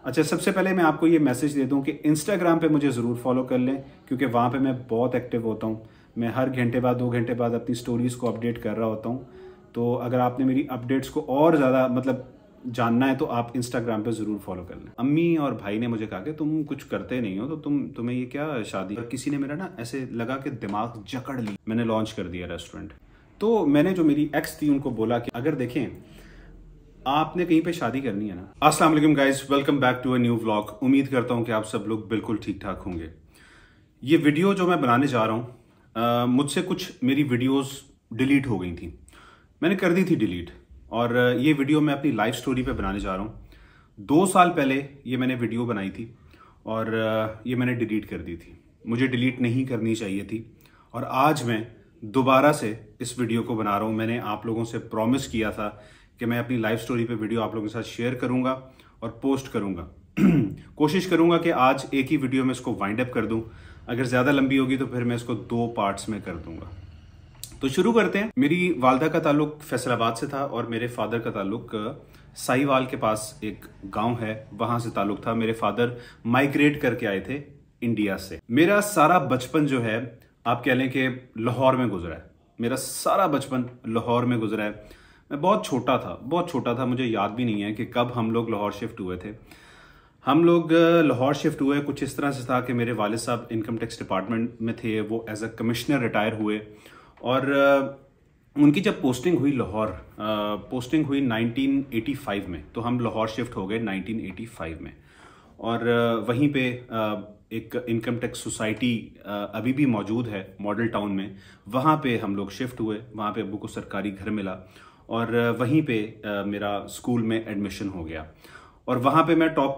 अच्छा, सबसे पहले मैं आपको ये मैसेज दे दूं कि इंस्टाग्राम पे मुझे ज़रूर फॉलो कर लें, क्योंकि वहाँ पे मैं बहुत एक्टिव होता हूँ। मैं हर घंटे बाद 2 घंटे बाद अपनी स्टोरीज़ को अपडेट कर रहा होता हूँ। तो अगर आपने मेरी अपडेट्स को और ज़्यादा जानना है तो आप इंस्टाग्राम पे ज़रूर फॉलो कर लें। अम्मी और भाई ने मुझे कहा कि तुम कुछ करते नहीं हो, तो तुम्हें ये क्या शादी। किसी ने मेरा ना ऐसे लगा कि दिमाग जकड़ ली, मैंने लॉन्च कर दिया रेस्टोरेंट। तो मैंने जो मेरी एक्स थी उनको बोला कि अगर देखें आपने कहीं पे शादी करनी है ना। अस्सलाम वालेकुम guys, welcome back to a new vlog. उम्मीद करता हूँ कि आप सब लोग बिल्कुल ठीक ठाक होंगे। ये वीडियो जो मैं बनाने जा रहा हूँ, मुझसे कुछ मेरी वीडियोस डिलीट हो गई थी, मैंने कर दी थी डिलीट। और ये वीडियो मैं अपनी लाइफ स्टोरी पे बनाने जा रहा हूँ। 2 साल पहले ये मैंने वीडियो बनाई थी और ये मैंने डिलीट कर दी थी। मुझे डिलीट नहीं करनी चाहिए थी और आज मैं दोबारा से इस वीडियो को बना रहा हूँ। मैंने आप लोगों से प्रॉमिस किया था कि मैं अपनी लाइफ स्टोरी पे वीडियो आप लोगों के साथ शेयर करूंगा और पोस्ट करूंगा। कोशिश करूंगा कि आज एक ही वीडियो में इसको वाइंड अप कर दूं। अगर ज़्यादा लंबी होगी तो फिर मैं इसको 2 पार्ट्स में कर दूंगा। तो शुरू करते हैं। मेरी वालदा का ताल्लुक फैसलाबाद से था और मेरे फादर का ताल्लुक साहिवाल के पास एक गांव है, वहां से ताल्लुक था। मेरे फादर माइग्रेट करके आए थे इंडिया से। मेरा सारा बचपन जो है आप कह लें कि लाहौर में गुजरा है। मेरा सारा बचपन लाहौर में गुजरा है। मैं बहुत छोटा था, मुझे याद भी नहीं है कि कब हम लोग लाहौर शिफ्ट हुए थे। हम लोग लाहौर शिफ्ट हुए कुछ इस तरह से था कि मेरे वालिद साहब इनकम टैक्स डिपार्टमेंट में थे, वो एज अ कमिश्नर रिटायर हुए और उनकी जब पोस्टिंग हुई लाहौर, पोस्टिंग हुई 1985 में, तो हम लाहौर शिफ्ट हो गए 1985 में। और वहीं पे एक इनकम टैक्स सोसाइटी अभी भी मौजूद है मॉडल टाउन में, वहाँ पे हम लोग शिफ्ट हुए। वहाँ पे अब्बू को सरकारी घर मिला और वहीं पे मेरा स्कूल में एडमिशन हो गया और वहाँ पे मैं टॉप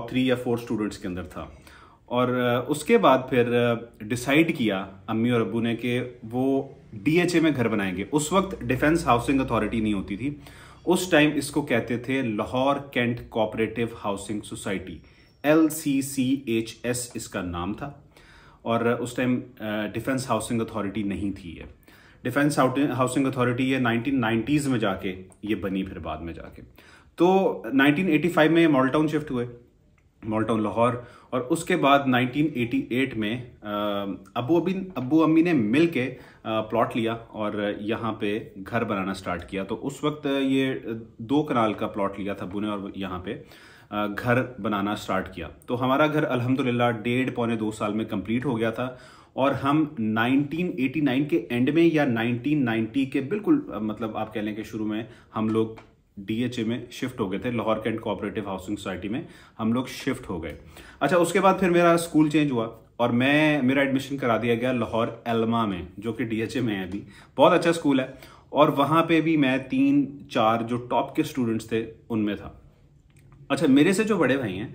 थ्री या 4 स्टूडेंट्स के अंदर था। और उसके बाद फिर डिसाइड किया अम्मी और अब्बू ने कि वो डीएचए में घर बनाएंगे। उस वक्त डिफेंस हाउसिंग अथॉरिटी नहीं होती थी, उस टाइम इसको कहते थे Lahore cantt cooperative housing society, LCCHS इसका नाम था। और उस टाइम डिफेंस हाउसिंग अथॉरिटी नहीं थी। ये डिफेंस हाउसिंग अथॉरिटी ये 1990s में जाके ये बनी, फिर बाद में जाके। तो 1985 में मॉडल टाउन शिफ्ट हुए, मॉडल टाउन लाहौर। और उसके बाद 1988 में अब्बू अम्मी ने मिल के प्लॉट लिया और यहाँ पे घर बनाना स्टार्ट किया। तो उस वक्त ये 2 कनाल का प्लॉट लिया था अब्बू ने और यहाँ पे घर बनाना स्टार्ट किया। तो हमारा घर अल्हम्दुलिल्लाह 1.5-2 साल में कंप्लीट हो गया था। और हम 1989 के एंड में या 1990 के बिल्कुल आप कह लें कि शुरू में हम लोग डीएचए में शिफ्ट हो गए थे। Lahore cantt cooperative housing society में हम लोग शिफ्ट हो गए। अच्छा, उसके बाद फिर मेरा स्कूल चेंज हुआ और मेरा एडमिशन करा दिया गया लाहौर एल्मा में, जो कि डीएचए में है अभी। बहुत अच्छा स्कूल है और वहाँ पे भी मैं 3-4 जो टॉप के स्टूडेंट्स थे उनमें था। अच्छा, मेरे से जो बड़े भाई हैं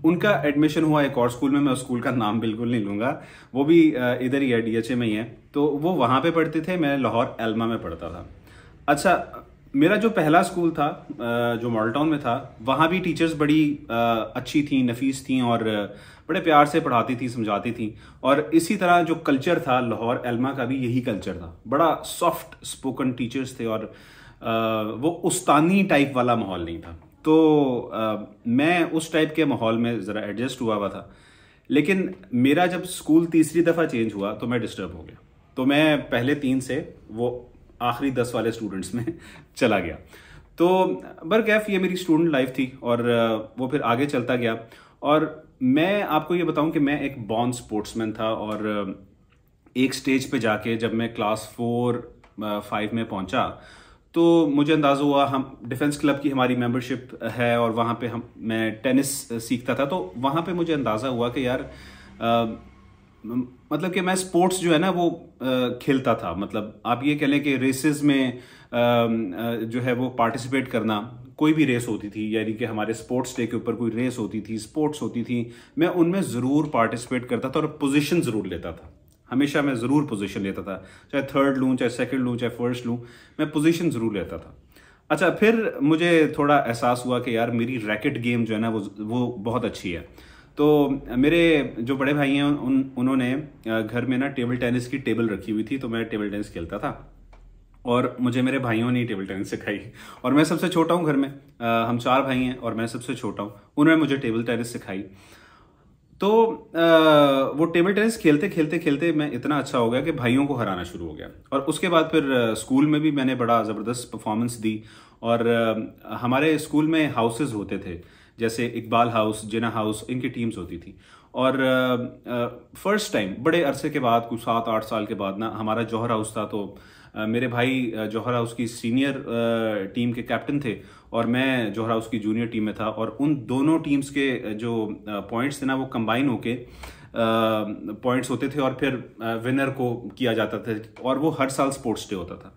उनका एडमिशन हुआ एक और स्कूल में, मैं उस स्कूल का नाम बिल्कुल नहीं लूंगा, वो भी इधर ही है, डीएचए में ही है। तो वो वहां पे पढ़ते थे, मैं लाहौर एल्मा में पढ़ता था। अच्छा, मेरा जो पहला स्कूल था जो मॉडल टाउन में था, वहां भी टीचर्स बड़ी अच्छी थी, नफीस थी और बड़े प्यार से पढ़ाती थी, समझाती थी। और इसी तरह जो कल्चर था लाहौर एल्मा का भी यही कल्चर था, बड़ा सॉफ्ट स्पोकन टीचर्स थे और वो उस्तानी टाइप वाला माहौल नहीं था। तो मैं उस टाइप के माहौल में ज़रा एडजस्ट हुआ था। लेकिन मेरा जब स्कूल तीसरी दफ़ा चेंज हुआ तो मैं डिस्टर्ब हो गया। तो मैं पहले 3 से वो आखिरी 10 वाले स्टूडेंट्स में चला गया। तो बरकैफ ये मेरी स्टूडेंट लाइफ थी और वो फिर आगे चलता गया। और मैं आपको ये बताऊं कि मैं एक बॉर्न स्पोर्ट्समैन था और एक स्टेज पे जाके जब मैं क्लास 4-5 में पहुंचा तो मुझे अंदाज़ा हुआ, हम डिफेंस क्लब की हमारी मेंबरशिप है और वहाँ पे मैं टेनिस सीखता था। तो वहाँ पे मुझे अंदाज़ा हुआ कि यार कि मैं स्पोर्ट्स जो है ना वो खेलता था। आप ये कह लें कि रेसेस में जो है वो पार्टिसिपेट करना, कोई भी रेस होती थी, यानी कि हमारे स्पोर्ट्स डे के ऊपर कोई रेस होती थी, स्पोर्ट्स होती थी, मैं उनमें ज़रूर पार्टिसिपेट करता था और पोजीशन ज़रूर लेता था। हमेशा मैं ज़रूर पोजीशन लेता था, चाहे 3rd लूँ, चाहे 2nd लूँ, चाहे 1st लूँ, मैं पोजीशन ज़रूर लेता था। अच्छा, फिर मुझे थोड़ा एहसास हुआ कि यार मेरी रैकेट गेम जो है ना वो बहुत अच्छी है। तो मेरे जो बड़े भाई हैं उन्होंने घर में ना टेबल टेनिस की टेबल रखी हुई थी, तो मैं टेबल टेनिस खेलता था। और मुझे मेरे भाइयों ने टेबल टेनिस सिखाई। और मैं सबसे छोटा हूँ घर में, हम 4 भाई हैं और मैं सबसे छोटा हूँ। उन्होंने मुझे टेबल टेनिस सिखाई। तो वो टेबल टेनिस खेलते खेलते खेलते मैं इतना अच्छा हो गया कि भाइयों को हराना शुरू हो गया। और उसके बाद फिर स्कूल में भी मैंने बड़ा ज़बरदस्त परफॉर्मेंस दी। और हमारे स्कूल में हाउसेज होते थे, जैसे इकबाल हाउस, जिना हाउस, इनकी टीम्स होती थी। और फर्स्ट टाइम बड़े अरसे के बाद, कुछ 7-8 साल के बाद ना, हमारा जौहर हाउस था। तो मेरे भाई जौहर हाउस की सीनियर टीम के कैप्टन थे और मैं जौहर हाउस की जूनियर टीम में था। और उन दोनों टीम्स के जो पॉइंट्स थे ना, वो कंबाइन होके पॉइंट्स होते थे और फिर विनर को किया जाता था। और वो हर साल स्पोर्ट्स डे होता था।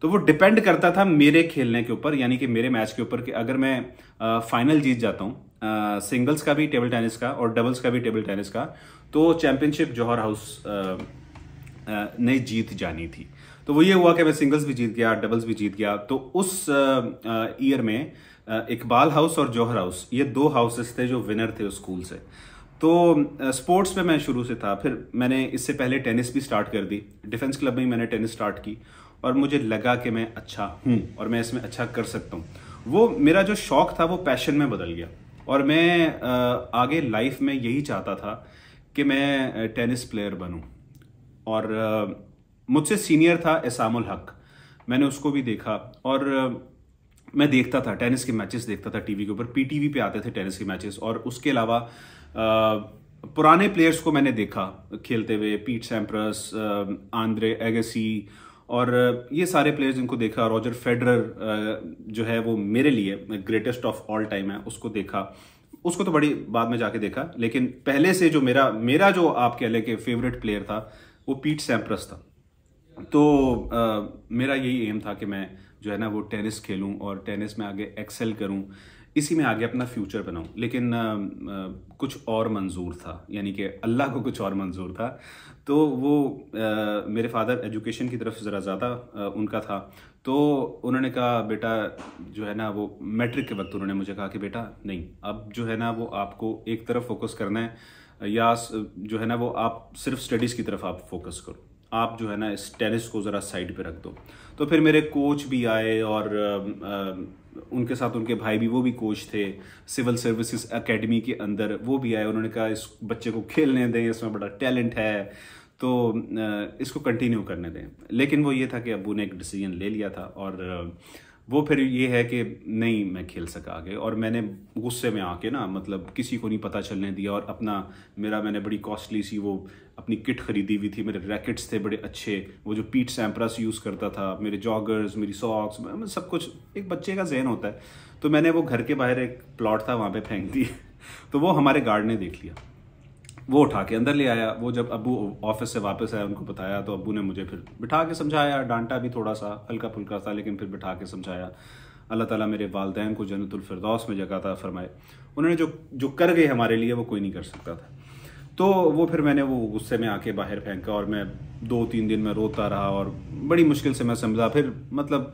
तो वो डिपेंड करता था मेरे खेलने के ऊपर, यानी कि मेरे मैच के ऊपर, कि अगर मैं फाइनल जीत जाता हूँ सिंगल्स का भी टेबल टेनिस का और डबल्स का भी टेबल टेनिस का, तो चैंपियनशिप जौहर हाउस ने जीत जानी थी। तो वो ये हुआ कि मैं सिंगल्स भी जीत गया, डबल्स भी जीत गया। तो उस ईयर में इकबाल हाउस और जौहर हाउस, ये 2 हाउसेस थे जो विनर थे उस स्कूल से। तो स्पोर्ट्स में मैं शुरू से था। फिर मैंने इससे पहले टेनिस भी स्टार्ट कर दी। डिफेंस क्लब में ही मैंने टेनिस स्टार्ट की और मुझे लगा कि मैं अच्छा हूँ और मैं इसमें अच्छा कर सकता हूँ। वो मेरा जो शौक था वो पैशन में बदल गया। और मैं आगे लाइफ में यही चाहता था कि मैं टेनिस प्लेयर बनूं। और मुझसे सीनियर था एसामुल हक, मैंने उसको भी देखा। और मैं देखता था टेनिस के मैचेस, देखता था टीवी के ऊपर, पीटीवी पे आते थे टेनिस के मैचेस। और उसके अलावा पुराने प्लेयर्स को मैंने देखा खेलते हुए, पीट सैम्प्रस, आंद्रे एगेसी, और ये सारे प्लेयर्स जिनको देखा। रॉजर फेडरर जो है वो मेरे लिए ग्रेटेस्ट ऑफ ऑल टाइम है, उसको देखा। उसको तो बड़ी बाद में जाके देखा, लेकिन पहले से जो मेरा जो आप कह लें कि फेवरेट प्लेयर था वो पीट सैम्प्रस था। तो मेरा यही एम था कि मैं जो है ना वो टेनिस खेलूं और टेनिस में आगे एक्सेल करूं, इसी में आगे अपना फ्यूचर बनाऊं। लेकिन कुछ और मंजूर था, यानी कि अल्लाह को कुछ और मंजूर था। तो वो मेरे फादर एजुकेशन की तरफ ज़रा ज़्यादा उनका था। तो उन्होंने कहा बेटा जो है ना वो मैट्रिक के वक्त उन्होंने मुझे कहा कि बेटा नहीं, अब जो है ना वो आपको एक तरफ फोकस करना है, या जो है ना वो आप सिर्फ स्टडीज़ की तरफ आप फोकस करो, आप जो है ना इस टेनिस को ज़रा साइड पे रख दो। तो फिर मेरे कोच भी आए और उनके साथ उनके भाई भी, वो भी कोच थे सिविल सर्विसेज एकेडमी के अंदर, वो भी आए। उन्होंने कहा इस बच्चे को खेलने दें, इसमें बड़ा टैलेंट है, तो इसको कंटिन्यू करने दें। लेकिन वो ये था कि अब्बू ने एक डिसीजन ले लिया था और वो फिर ये है कि नहीं मैं खेल सका आगे। और मैंने गुस्से में आके ना, मतलब किसी को नहीं पता चलने दिया, और मैंने बड़ी कॉस्टली सी वो अपनी किट खरीदी हुई थी। मेरे रैकेट्स थे बड़े अच्छे, वो जो पीट सैम्प्रस यूज़ करता था, मेरे जॉगर्स, मेरी सॉक्स, सब कुछ। एक बच्चे का ज़हन होता है। तो मैंने वो घर के बाहर एक प्लॉट था वहाँ पे फेंक दी। तो वो हमारे गार्ड ने देख लिया, वो उठा के अंदर ले आया। वो जब अब्बू ऑफिस से वापस आया, उनको बताया, तो अब्बू ने मुझे फिर बिठा के समझाया, डांटा भी थोड़ा सा, हल्का फुल्का सा, लेकिन फिर बिठा के समझाया। अल्लाह ताला मेरे वालिदैन को जन्नतुल फिरदौस में जगह अता फरमाए। उन्होंने जो कर गए हमारे लिए वो कोई नहीं कर सकता था। तो वो फिर मैंने वो गुस्से में आके बाहर फेंका और मैं 2-3 दिन में रोता रहा और बड़ी मुश्किल से मैं समझा, फिर मतलब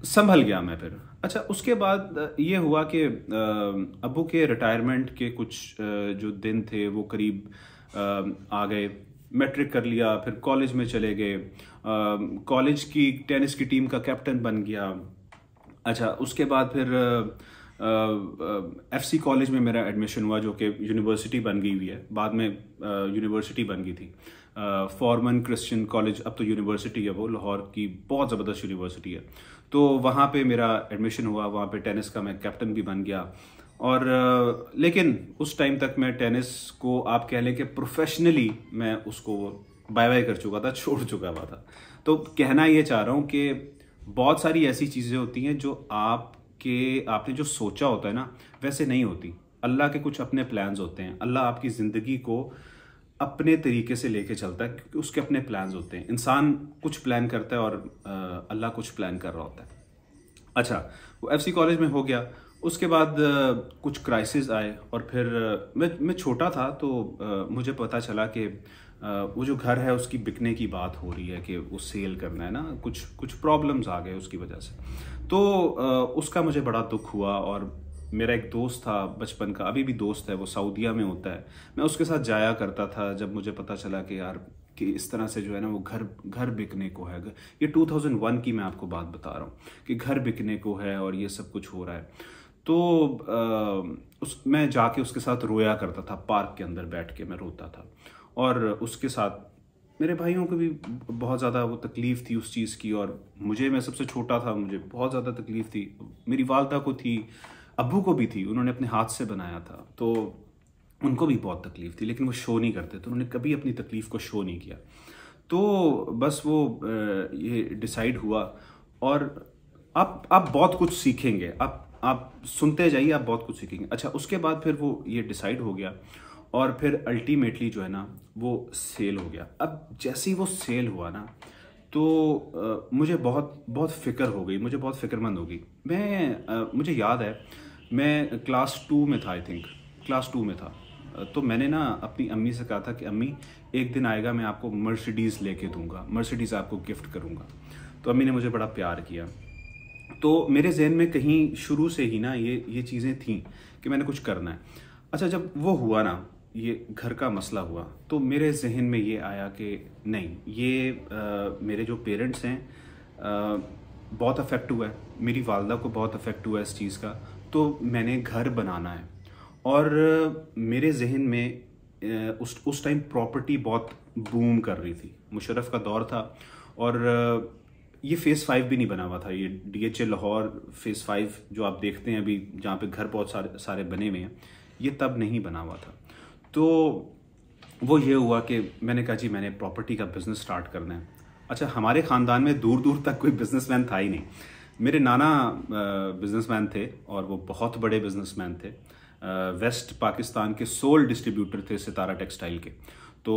संभल गया मैं फिर। अच्छा, उसके बाद ये हुआ कि अब्बू के रिटायरमेंट के कुछ जो दिन थे वो करीब आ गए। मैट्रिक कर लिया, फिर कॉलेज में चले गए, कॉलेज की टेनिस की टीम का कैप्टन बन गया। अच्छा, उसके बाद फिर एफसी कॉलेज में मेरा एडमिशन हुआ, जो कि यूनिवर्सिटी बन गई हुई है, बाद में यूनिवर्सिटी बन गई थी। फॉरमन क्रिश्चियन कॉलेज, अब तो यूनिवर्सिटी है वो, लाहौर की बहुत ज़बरदस्त यूनिवर्सिटी है। तो वहाँ पे मेरा एडमिशन हुआ, वहाँ पे टेनिस का मैं कैप्टन भी बन गया। और लेकिन उस टाइम तक मैं टेनिस को आप कह लें कि प्रोफेशनली मैं उसको बाय बाय कर चुका था, छोड़ चुका हुआ था। तो कहना ये चाह रहा हूँ कि बहुत सारी ऐसी चीज़ें होती हैं जो आपने जो सोचा होता है ना, वैसे नहीं होती। अल्लाह के कुछ अपने प्लान्स होते हैं। अल्लाह आपकी ज़िंदगी को अपने तरीके से लेके चलता है, क्योंकि उसके अपने प्लान्स होते हैं। इंसान कुछ प्लान करता है और अल्लाह कुछ प्लान कर रहा होता है। अच्छा, वो एफसी कॉलेज में हो गया। उसके बाद कुछ क्राइसिस आए और फिर मैं छोटा था, तो मुझे पता चला कि वो जो घर है उसकी बिकने की बात हो रही है कि वो सेल करना है ना, कुछ प्रॉब्लम्स आ गए उसकी वजह से। तो उसका मुझे बड़ा दुख हुआ। और मेरा एक दोस्त था बचपन का, अभी भी दोस्त है, वो सऊदीया में होता है। मैं उसके साथ जाया करता था जब मुझे पता चला कि यार कि इस तरह से जो है ना वो घर बिकने को है। ये 2001 की मैं आपको बात बता रहा हूँ कि घर बिकने को है और ये सब कुछ हो रहा है। तो मैं जाके उसके साथ रोया करता था, पार्क के अंदर बैठ के मैं रोता था। और उसके साथ मेरे भाइयों को भी बहुत ज़्यादा वो तकलीफ़ थी उस चीज़ की, और मैं सबसे छोटा था, मुझे बहुत ज़्यादा तकलीफ़ थी। मेरी वालदा को थी, अब्बू को भी थी, उन्होंने अपने हाथ से बनाया था तो उनको भी बहुत तकलीफ़ थी, लेकिन वो शो नहीं करते, तो उन्होंने कभी अपनी तकलीफ़ को शो नहीं किया। तो बस वो ये डिसाइड हुआ। और आप बहुत कुछ सीखेंगे, आप सुनते जाइए, आप बहुत कुछ सीखेंगे। अच्छा, उसके बाद फिर वो ये डिसाइड हो गया और फिर अल्टीमेटली जो है ना वो सेल हो गया। अब जैसे ही वो सेल हुआ ना तो मुझे बहुत बहुत फ़िक्र हो गई, मुझे बहुत फ़िक्रमंद हो गई। मुझे याद है मैं क्लास 2 में था, आई थिंक क्लास 2 में था। तो मैंने ना अपनी अम्मी से कहा था कि अम्मी एक दिन आएगा मैं आपको मर्सिडीज़ लेके दूंगा, मर्सिडीज़ आपको गिफ्ट करूंगा। तो अम्मी ने मुझे बड़ा प्यार किया। तो मेरे जहन में कहीं शुरू से ही ना ये चीज़ें थीं कि मैंने कुछ करना है। अच्छा, जब वो हुआ ना, ये घर का मसला हुआ, तो मेरे जहन में ये आया कि नहीं, ये मेरे जो पेरेंट्स हैं बहुत अफेक्ट हुआ है, मेरी वालदा को बहुत अफेक्ट हुआ है इस चीज़ का, तो मैंने घर बनाना है। और मेरे जहन में उस टाइम प्रॉपर्टी बहुत बूम कर रही थी, मुशर्रफ का दौर था। और ये फेज़ 5 भी नहीं बना हुआ था, ये DHA लाहौर फेज़ 5 जो आप देखते हैं अभी, जहाँ पे घर बहुत सारे बने हुए हैं, ये तब नहीं बना हुआ था। तो वो ये हुआ कि मैंने कहा जी मैंने प्रॉपर्टी का बिज़नेस स्टार्ट करना है। अच्छा, हमारे ख़ानदान में दूर दूर तक कोई बिजनेसमैन था ही नहीं। मेरे नाना बिजनेसमैन थे और वो बहुत बड़े बिजनेसमैन थे। वेस्ट पाकिस्तान के सोल डिस्ट्रीब्यूटर थे सितारा टेक्सटाइल के। तो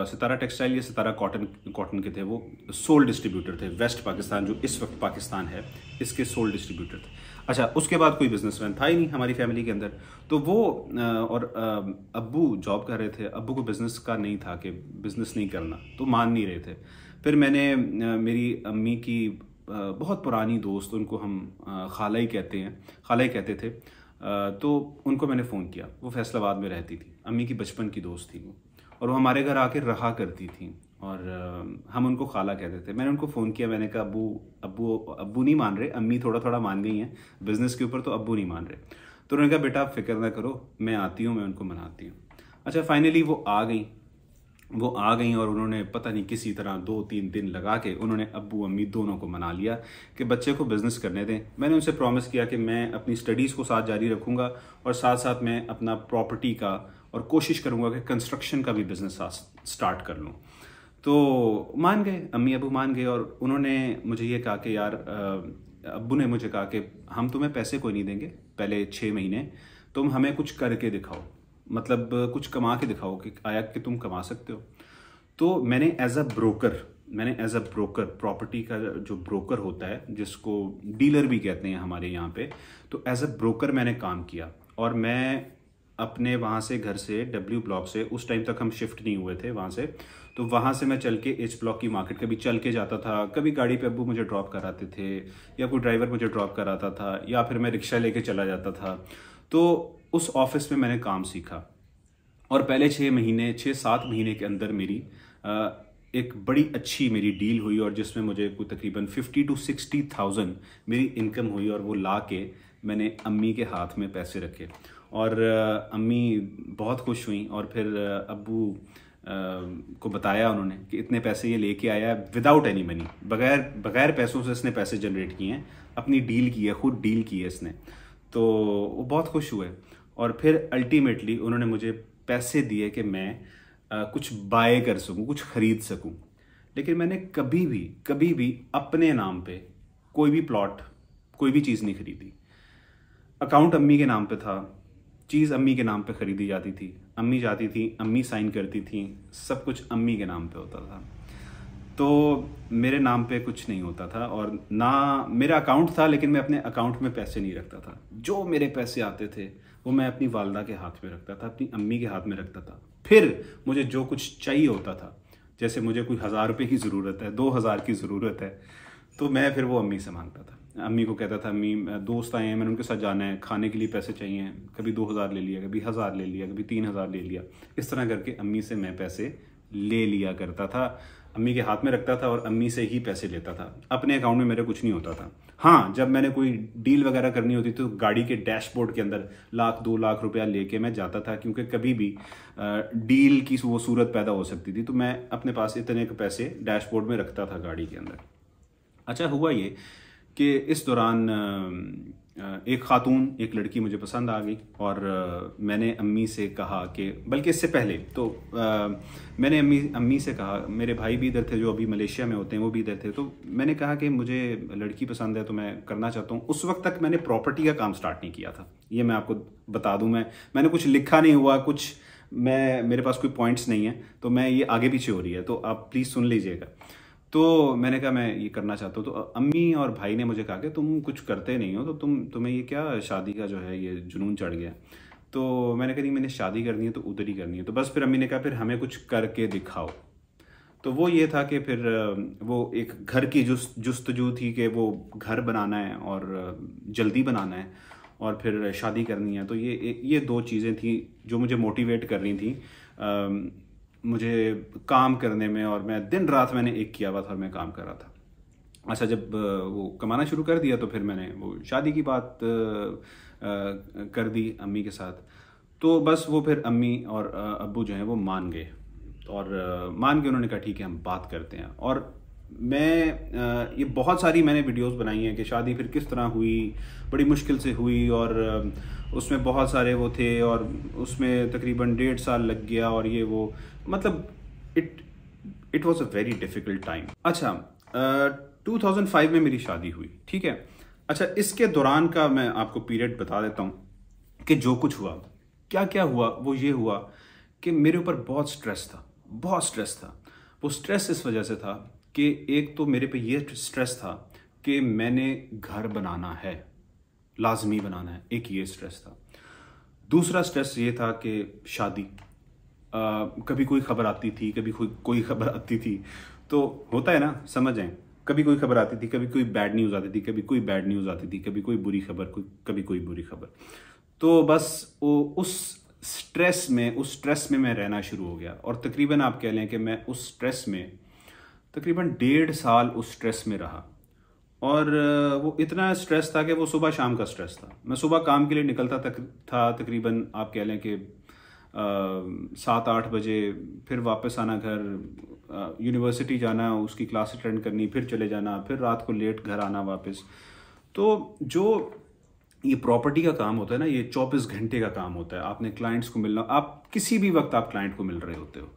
सितारा टेक्सटाइल या सितारा कॉटन के थे, वो सोल डिस्ट्रीब्यूटर थे। वेस्ट पाकिस्तान जो इस वक्त पाकिस्तान है, इसके सोल डिस्ट्रीब्यूटर थे। अच्छा, उसके बाद कोई बिजनेसमैन था ही नहीं हमारी फैमिली के अंदर। तो वो और अब्बू जॉब कर रहे थे, अब्बू को बिज़नेस का नहीं था कि बिज़नेस नहीं करना, तो मान नहीं रहे थे। फिर मैंने मेरी अम्मी की बहुत पुरानी दोस्त, उनको हम खाला ही कहते थे, तो उनको मैंने फ़ोन किया। वो फैसलाबाद में रहती थी, अम्मी की बचपन की दोस्त थी वो, और वो हमारे घर आके रहा करती थी, और हम उनको खाला कहते थे। मैंने उनको फ़ोन किया, मैंने कहा अब्बू नहीं मान रहे, अम्मी थोड़ा थोड़ा मान गई हैं बिज़नेस के ऊपर, तो अब्बू नहीं मान रहे। तो उन्होंने कहा बेटा आप फिक्र ना करो, मैं आती हूँ, मैं उनको मनाती हूँ। अच्छा, फाइनली वो आ गई और उन्होंने पता नहीं किसी तरह 2-3 दिन लगा के उन्होंने अब्बू अम्मी दोनों को मना लिया कि बच्चे को बिज़नेस करने दें। मैंने उनसे प्रॉमिस किया कि मैं अपनी स्टडीज़ को साथ जारी रखूँगा और साथ साथ मैं अपना प्रॉपर्टी का, और कोशिश करूँगा कि कंस्ट्रक्शन का भी बिज़नेस स्टार्ट कर लूँ। तो मान गए, अम्मी अब्बू मान गए, और उन्होंने मुझे ये कहा कि यार, अब्बू ने मुझे कहा कि हम तुम्हें पैसे कोई नहीं देंगे पहले 6 महीने, तुम हमें कुछ करके दिखाओ, मतलब कुछ कमा के दिखाओ कि आया कि तुम कमा सकते हो। तो मैंने एज अ ब्रोकर प्रॉपर्टी का जो ब्रोकर होता है, जिसको डीलर भी कहते हैं हमारे यहाँ पे, तो एज अ ब्रोकर मैंने काम किया। और मैं अपने वहाँ से, घर से, W ब्लॉक से, उस टाइम तक हम शिफ्ट नहीं हुए थे वहाँ से, तो वहाँ से मैं चल के H ब्लॉक की मार्केट कभी चल के जाता था, कभी गाड़ी पे अब्बू मुझे ड्रॉप कराते थे, या कोई ड्राइवर मुझे ड्रॉप कराता था, या फिर मैं रिक्शा लेके चला जाता था। तो उस ऑफिस में मैंने काम सीखा, और पहले 6-7 महीने के अंदर मेरी एक बड़ी अच्छी मेरी डील हुई, और जिसमें मुझे कोई तकरीबन 50 to 60,000 मेरी इनकम हुई। और वो ला के मैंने अम्मी के हाथ में पैसे रखे, और अम्मी बहुत खुश हुई। और फिर अब्बू को बताया उन्होंने कि इतने पैसे ये लेके आया है विदाउट एनी मनी, बगैर पैसों से इसने पैसे जनरेट किए हैं, अपनी डील की है, खुद डील की है इसने। तो वो बहुत खुश हुए, और फिर अल्टीमेटली उन्होंने मुझे पैसे दिए कि मैं कुछ बाय कर सकूं, कुछ खरीद सकूं। लेकिन मैंने कभी भी अपने नाम पे कोई भी प्लॉट, कोई भी चीज़ नहीं खरीदी। अकाउंट अम्मी के नाम पे था, चीज़ अम्मी के नाम पे खरीदी जाती थी, अम्मी जाती थी, अम्मी साइन करती थी, सब कुछ अम्मी के नाम पे होता था। तो मेरे नाम पे कुछ नहीं होता था, और ना मेरा अकाउंट था, लेकिन मैं अपने अकाउंट में पैसे नहीं रखता था। जो मेरे पैसे आते थे वो मैं अपनी वालदा के हाथ में रखता था, अपनी अम्मी के हाथ में रखता था। फिर मुझे जो कुछ चाहिए होता था, जैसे मुझे कोई 1000 रुपये की ज़रूरत है, 2000 की ज़रूरत है, तो मैं फिर वो अम्मी से मांगता था। अम्मी को कहता था अम्मी दोस्त आए हैं, मैंने उनके साथ जाना है, खाने के लिए पैसे चाहिए। कभी 2000 ले लिया, कभी 1000 ले लिया, कभी 3000 ले लिया। इस तरह करके अम्मी से मैं पैसे ले लिया करता था, अम्मी के हाथ में रखता था और अम्मी से ही पैसे लेता था। अपने अकाउंट में मेरे कुछ नहीं होता था। हाँ, जब मैंने कोई डील वगैरह करनी होती तो गाड़ी के डैशबोर्ड के अंदर 1 लाख 2 लाख रुपया लेके मैं जाता था, क्योंकि कभी भी डील की वो सूरत पैदा हो सकती थी। तो मैं अपने पास इतने के पैसे डैशबोर्ड में रखता था गाड़ी के अंदर। अच्छा, हुआ ये कि इस दौरान एक खातून, एक लड़की मुझे पसंद आ गई और मैंने अम्मी से कहा कि, बल्कि इससे पहले तो मैंने अम्मी से कहा, मेरे भाई भी इधर थे जो अभी मलेशिया में होते हैं, वो भी इधर थे, तो मैंने कहा कि मुझे लड़की पसंद है तो मैं करना चाहता हूँ। उस वक्त तक मैंने प्रॉपर्टी का काम स्टार्ट नहीं किया था, ये मैं आपको बता दूँ। मैंने कुछ लिखा नहीं हुआ, कुछ मेरे पास कोई पॉइंट्स नहीं है, तो मैं ये आगे पीछे हो रही है, तो आप प्लीज़ सुन लीजिएगा। तो मैंने कहा मैं ये करना चाहता हूँ। तो अम्मी और भाई ने मुझे कहा कि तुम कुछ करते नहीं हो, तो तुम्हें ये क्या शादी का जो है ये जुनून चढ़ गया। तो मैंने कहा नहीं, मैंने शादी करनी है तो उधर ही करनी है। तो बस फिर अम्मी ने कहा फिर हमें कुछ करके दिखाओ। तो वो ये था कि फिर वो एक घर की जुस्तजू थी कि वो घर बनाना है और जल्दी बनाना है और फिर शादी करनी है। तो ये 2 चीज़ें थी जो मुझे मोटिवेट कर रही थी मुझे काम करने में, और मैं दिन रात मैंने एक किया हुआ था और मैं काम कर रहा था। अच्छा, जब वो कमाना शुरू कर दिया तो फिर मैंने वो शादी की बात कर दी अम्मी के साथ। तो बस वो फिर अम्मी और अब्बू जो हैं वो मान गए, और मान के उन्होंने कहा ठीक है हम बात करते हैं। और मैं ये बहुत सारी मैंने वीडियोस बनाई हैं कि शादी फिर किस तरह हुई, बड़ी मुश्किल से हुई, और उसमें बहुत सारे वो थे और उसमें तकरीबन 1.5 साल लग गया, और ये वो मतलब it was a very difficult time. अच्छा, 2005 में मेरी शादी हुई, ठीक है। अच्छा, इसके दौरान का मैं आपको पीरियड बता देता हूँ कि जो कुछ हुआ, क्या क्या हुआ। वो ये हुआ कि मेरे ऊपर बहुत स्ट्रेस था, बहुत स्ट्रेस था। वो स्ट्रेस इस वजह से था कि एक तो मेरे पे ये स्ट्रेस था कि मैंने घर बनाना है, लाजमी बनाना है, एक ये स्ट्रेस था। दूसरा स्ट्रेस ये था कि शादी, कभी कोई खबर आती थी, कभी कोई खबर आती थी, तो होता है ना, समझ जाएं, कभी कोई खबर आती थी, कभी कोई बैड न्यूज़ आती थी, कभी कोई बैड न्यूज़ आती थी, कभी कोई बुरी खबर, कभी कोई बुरी खबर। तो बस वो उस स्ट्रेस में मैं रहना शुरू हो गया, और तकरीबन आप कह लें कि मैं उस स्ट्रेस में तकरीबन 1.5 साल उस स्ट्रेस में रहा। और वो इतना स्ट्रेस था कि वो सुबह शाम का स्ट्रेस था। मैं सुबह काम के लिए निकलता था तकरीबन आप कह लें कि 7-8 बजे, फिर वापस आना घर, यूनिवर्सिटी जाना, उसकी क्लास अटेंड करनी, फिर चले जाना, फिर रात को लेट घर आना वापस। तो जो ये प्रॉपर्टी का काम होता है ना, ये 24 घंटे का काम होता है। आपने क्लाइंट्स को मिलना, आप किसी भी वक्त आप क्लाइंट को मिल रहे होते हो,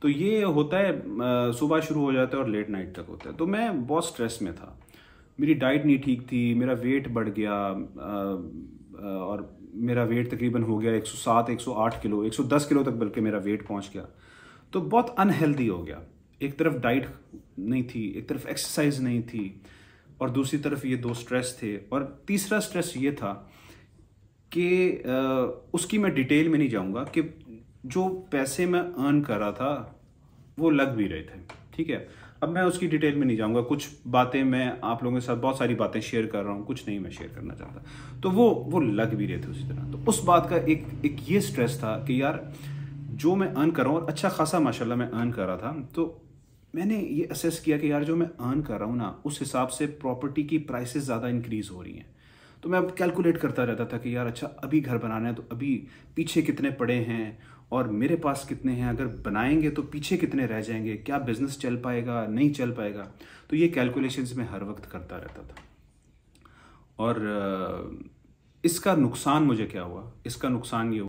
तो ये होता है सुबह शुरू हो जाता है और लेट नाइट तक होता है। तो मैं बहुत स्ट्रेस में था, मेरी डाइट नहीं ठीक थी, मेरा वेट बढ़ गया, और मेरा वेट तकरीबन हो गया 107 108 किलो, 110 किलो तक बल्कि मेरा वेट पहुंच गया। तो बहुत अनहेल्दी हो गया। एक तरफ डाइट नहीं थी, एक तरफ एक्सरसाइज नहीं थी, और दूसरी तरफ ये 2 स्ट्रेस थे। और तीसरा स्ट्रेस ये था कि उसकी मैं डिटेल में नहीं जाऊंगा कि जो पैसे मैं अर्न कर रहा था वो लग भी रहे थे, ठीक है। अब मैं उसकी डिटेल में नहीं जाऊंगा, कुछ बातें मैं आप लोगों के साथ बहुत सारी बातें शेयर कर रहा हूँ, कुछ नहीं मैं शेयर करना चाहता। तो वो लग भी रहे थे उसी तरह। तो उस बात का एक ये स्ट्रेस था कि यार जो मैं अर्न कर रहा हूँ, और अच्छा खासा माशाल्लाह मैं अर्न कर रहा था, तो मैंने ये असेस किया कि यार जो मैं अर्न कर रहा हूँ ना, उस हिसाब से प्रॉपर्टी की प्राइसेस ज़्यादा इंक्रीज़ हो रही हैं। तो मैं अब कैलकुलेट करता रहता था कि यार अच्छा अभी घर बनाना है तो अभी पीछे कितने पड़े हैं और मेरे पास कितने हैं, अगर बनाएंगे तो पीछे कितने रह जाएंगे, क्या बिजनेस चल पाएगा नहीं चल पाएगा। तो ये कैलकुलेशंस मैं हर वक्त करता रहता था। और इसका नुकसान मुझे क्या हुआ, इसका नुकसान ये हुआ